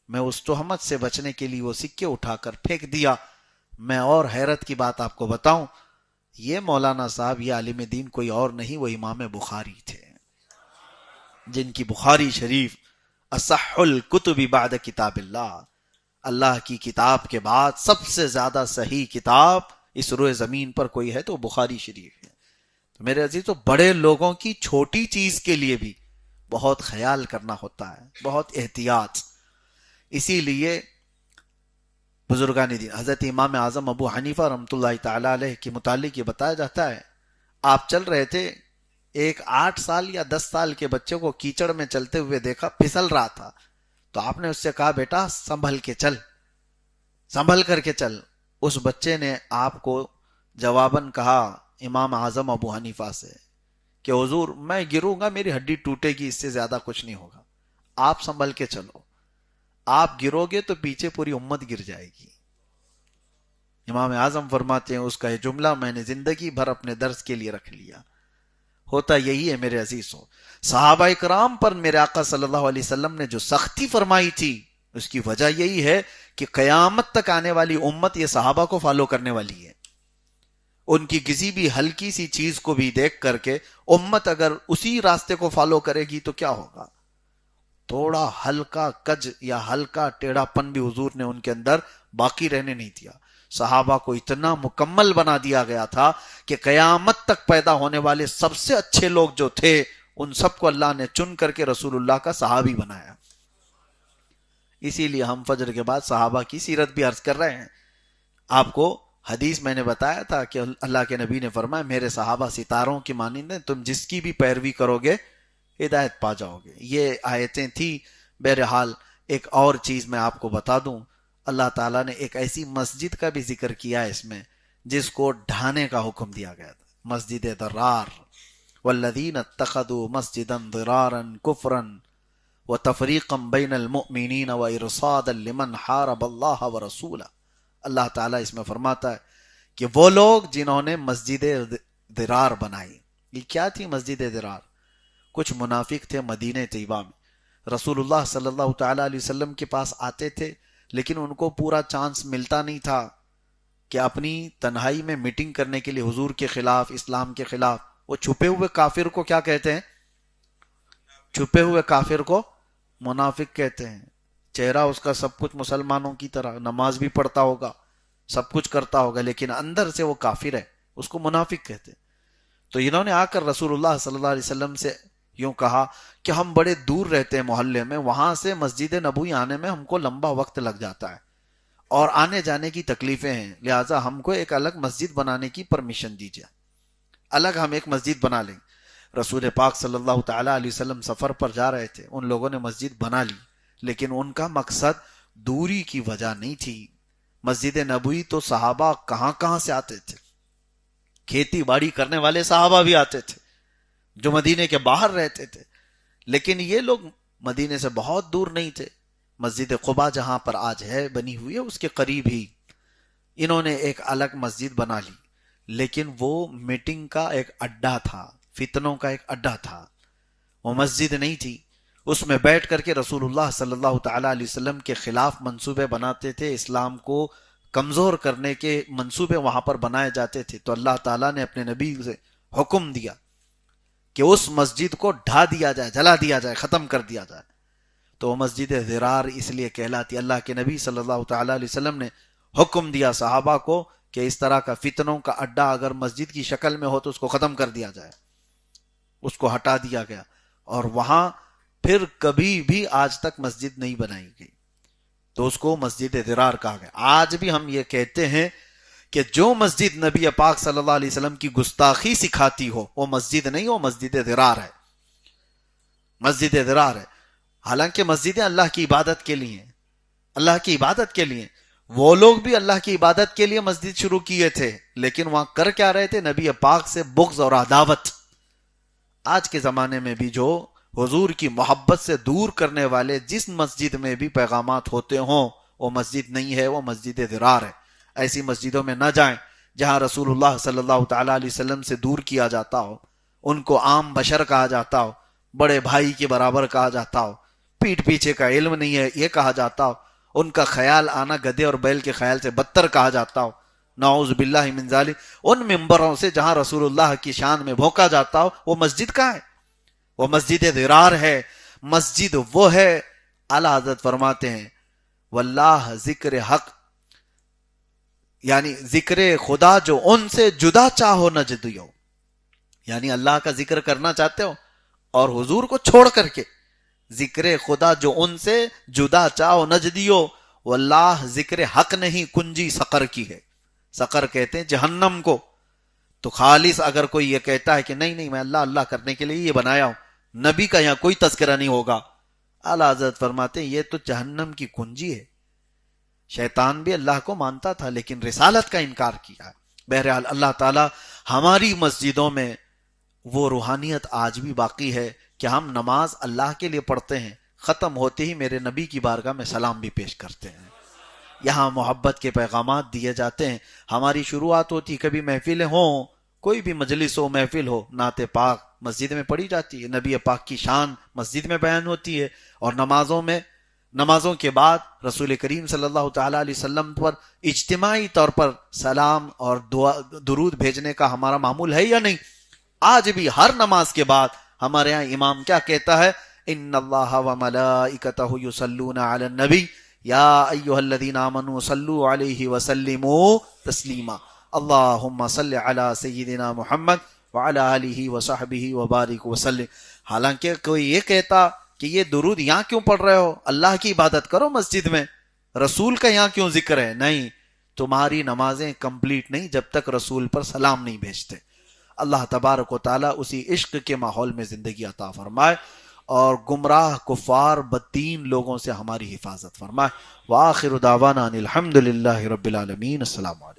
A: میں اس تہمت سے بچنے کے لیے وہ سکے اٹھا کر پھینک دیا. میں اور حیرت کی بات آپ کو بتاؤں، یہ مولانا صاحب، یہ عالم دین کوئی اور نہیں، وہ امام بخاری تھے، جن کی بخاری شریف اصح الکتب بعد کتاب اللہ، اللہ کی کتاب کے بعد سب سے زیادہ صحیح کتاب اس روئے زمین پر کوئی ہے تو بخاری شریف ہے. تو میرے عزیزو، بڑے لوگوں کی چھوٹی چیز کے لیے بھی بہت خیال کرنا ہوتا ہے، بہت احتیاط. اسی لیے بزرگان دین حضرت امام اعظم ابو حنیفہ رحمۃ اللہ تعالی علیہ کے متعلق یہ بتایا جاتا ہے، آپ چل رہے تھے، ایک 8 سال یا 10 سال کے بچے کو کیچڑ میں چلتے ہوئے دیکھا، پھسل رہا تھا، تو آپ نے اس سے کہا بیٹا سنبھل کے چل، سنبھل کر کے چل. اس بچے نے آپ کو جواباً کہا امام اعظم ابو حنیفہ سے کہ حضور میں گروں گا میری ہڈی ٹوٹے گی، اس سے زیادہ کچھ نہیں ہوگا، آپ سنبھل کے چلو، آپ گرو گے تو پیچھے پوری امت گر جائے گی. امام اعظم فرماتے ہیں اس کا یہ جملہ میں نے زندگی بھر اپنے درس کے لیے رکھ لیا. ہوتا یہی ہے میرے عزیزوں، صحابہ کرام پر میرے آقا صلی اللہ علیہ وسلم نے جو سختی فرمائی تھی اس کی وجہ یہی ہے کہ قیامت تک آنے والی امت یہ صحابہ کو فالو کرنے والی ہے. ان کی کسی بھی ہلکی سی چیز کو بھی دیکھ کر کے امت اگر اسی راستے کو فالو کرے گی تو کیا ہوگا؟ تھوڑا ہلکا کج یا ہلکا ٹیڑھا پن بھی حضور نے ان کے اندر باقی رہنے نہیں دیا. صحابہ کو اتنا مکمل بنا دیا گیا تھا کہ قیامت تک پیدا ہونے والے سب سے اچھے لوگ جو تھے ان سب کو اللہ نے چن کر کے رسول اللہ کا صحابی بنایا. اسی لیے ہم فجر کے بعد صحابہ کی سیرت بھی عرض کر رہے ہیں. آپ کو حدیث میں نے بتایا تھا کہ اللہ کے نبی نے فرمایا میرے صحابہ ستاروں کی مانند ہیں، تم جس کی بھی پیروی کرو گے ہدایت پا جاؤ گے. یہ آیتیں تھی. بہرحال ایک اور چیز میں آپ کو بتا دوں، اللہ تعالیٰ نے ایک ایسی مسجد کا بھی ذکر کیا ہے اس میں جس کو ڈھانے کا حکم دیا گیا تھا، مسجد ضرار. والذین اتخذوا مسجدا ضرارا کفرا وتفریقا بین المؤمنین وارصادا لمن حارب اللہ ورسولہ. اللہ تعالیٰ اس میں فرماتا ہے کہ وہ لوگ جنہوں نے مسجد ضرار بنائی. یہ کیا تھی مسجد ضرار؟ کچھ منافق تھے مدینہ طیبہ میں، رسول اللہ صلی اللہ تعالیٰ علیہ وسلم کے پاس آتے تھے لیکن ان کو پورا چانس ملتا نہیں تھا کہ اپنی تنہائی میں میٹنگ کرنے کے لیے حضور کے خلاف، اسلام کے خلاف. وہ چھپے ہوئے کافر کو کیا کہتے ہیں؟ چھپے ہوئے کافر کو منافق کہتے ہیں. چہرہ اس کا سب کچھ مسلمانوں کی طرح، نماز بھی پڑھتا ہوگا، سب کچھ کرتا ہوگا، لیکن اندر سے وہ کافر ہے، اس کو منافق کہتے ہیں. تو انہوں نے آ کر رسول اللہ صلی اللہ علیہ وسلم سے یوں کہا کہ ہم بڑے دور رہتے ہیں محلے میں، وہاں سے مسجد نبوی آنے میں ہم کو لمبا وقت لگ جاتا ہے اور آنے جانے کی تکلیفیں ہیں، لہٰذا ہم کو ایک الگ مسجد بنانے کی پرمیشن دیجیے، الگ ہم ایک مسجد بنا لیں. رسول پاک صلی اللہ تعالیٰ علیہ وسلم سفر پر جا رہے تھے، ان لوگوں نے مسجد بنا لی، لیکن ان کا مقصد دوری کی وجہ نہیں تھی. مسجد نبوی تو صحابہ کہاں کہاں سے آتے تھے، کھیتی باڑی کرنے والے صحابہ بھی آتے تھے جو مدینے کے باہر رہتے تھے، لیکن یہ لوگ مدینے سے بہت دور نہیں تھے. مسجد قباء جہاں پر آج ہے بنی ہوئی ہے اس کے قریب ہی انہوں نے ایک الگ مسجد بنا لی، لیکن وہ میٹنگ کا ایک اڈا تھا، فتنوں کا ایک اڈا تھا، وہ مسجد نہیں تھی. اس میں بیٹھ کر کے رسول اللہ صلی اللہ تعالیٰ علیہ وسلم کے خلاف منصوبے بناتے تھے، اسلام کو کمزور کرنے کے منصوبے وہاں پر بنائے جاتے تھے. تو اللہ تعالیٰ نے اپنے نبی سے حکم دیا کہ اس مسجد کو ڈھا دیا جائے، جلا دیا جائے، ختم کر دیا جائے. تو وہ مسجد ضرار اس لیے کہلاتی. اللہ کے نبی صلی اللہ تعالیٰ علیہ وسلم نے حکم دیا صحابہ کو کہ اس طرح کا فتنوں کا اڈا اگر مسجد کی شکل میں ہو تو اس کو ختم کر دیا جائے. اس کو ہٹا دیا گیا اور وہاں پھر کبھی بھی آج تک مسجد نہیں بنائی گئی، تو اس کو مسجد ضرار کہا گیا. آج بھی ہم یہ کہتے ہیں کہ جو مسجد نبی پاک صلی اللہ علیہ وسلم کی گستاخی سکھاتی ہو وہ مسجد نہیں، وہ مسجد ضرار ہے، مسجد ضرار ہے. حالانکہ مسجدیں اللہ کی عبادت کے لیے، اللہ کی عبادت کے لیے. وہ لوگ بھی اللہ کی عبادت کے لیے مسجد شروع کیے تھے، لیکن وہاں کر کیا رہے تھے؟ نبی پاک سے بغض اور عداوت. آج کے زمانے میں بھی جو حضور کی محبت سے دور کرنے والے جس مسجد میں بھی پیغامات ہوتے ہوں وہ مسجد نہیں ہے، وہ مسجد ضرار ہے. ایسی مسجدوں میں نہ جائیں جہاں رسول اللہ صلی اللہ تعالی علیہ وسلم سے دور کیا جاتا ہو، ان کو عام بشر کہا جاتا ہو، بڑے بھائی کے برابر کہا جاتا ہو، پیٹھ پیچھے کا علم نہیں ہے یہ کہا جاتا ہو، ان کا خیال آنا گدھے اور بیل کے خیال سے بدتر کہا جاتا ہو، نعوذ باللہ من ذالک، ان ممبروں سے جہاں رسول اللہ کی شان میں بھونکا جاتا ہو، وہ مسجد کہاں ہے؟ وہ مسجد ضرار ہے۔ مسجد وہ ہے، اعلی حضرت فرماتے ہیں واللہ ذکر حق، یعنی ذکر خدا جو ان سے جدا چاہو نہ جدیو، یعنی اللہ کا ذکر کرنا چاہتے ہو اور حضور کو چھوڑ کر کے، ذکر خدا جو ان سے جدا چاہو نجدیو، واللہ ذکر حق نہیں کنجی سقر کی ہے۔ سقر کہتے ہیں جہنم کو۔ تو خالص اگر کوئی یہ کہتا ہے کہ نہیں نہیں میں اللہ اللہ کرنے کے لیے یہ بنایا ہوں، نبی کا یہاں کوئی تذکرہ نہیں ہوگا، اعلیٰ حضرت فرماتے ہیں یہ تو جہنم کی کنجی ہے۔ شیطان بھی اللہ کو مانتا تھا لیکن رسالت کا انکار کیا۔ بہرحال اللہ تعالی ہماری مسجدوں میں وہ روحانیت آج بھی باقی ہے کہ ہم نماز اللہ کے لیے پڑھتے ہیں، ختم ہوتے ہی میرے نبی کی بارگاہ میں سلام بھی پیش کرتے ہیں، یہاں محبت کے پیغامات دیے جاتے ہیں۔ ہماری شروعات ہوتی، کبھی محفلیں ہوں، کوئی بھی مجلس ہو، محفل ہو، نعت پاک مسجد میں پڑھی جاتی ہے، نبی پاک کی شان مسجد میں بیان ہوتی ہے، اور نمازوں کے بعد رسول کریم صلی اللہ تعالی علیہ وسلم پر اجتماعی طور پر سلام اور درود بھیجنے کا ہمارا معمول ہے یا نہیں؟ آج بھی ہر نماز کے بعد ہمارے ہاں امام کیا کہتا ہے؟ ان اللہ وملائکتہ یصلون علی النبی یا ایھا الذین آمنوا صلوا علیہ وسلموا تسلیما اللہم صل علی سیدنا محمد وعلی آلہ وصحبہ وبارک وسلم۔ حالانکہ کوئی یہ کہتا کہ یہ درود یہاں کیوں پڑھ رہے ہو، اللہ کی عبادت کرو مسجد میں، رسول کا یہاں کیوں ذکر ہے؟ نہیں، تمہاری نمازیں کمپلیٹ نہیں جب تک رسول پر سلام نہیں بھیجتے۔ اللہ تبارک و تعالیٰ اسی عشق کے ماحول میں زندگی عطا فرمائے اور گمراہ کفار بدین لوگوں سے ہماری حفاظت فرمائے۔ وآخر دعوانا ان الحمد للہ رب العالمین۔ السلام علیکم۔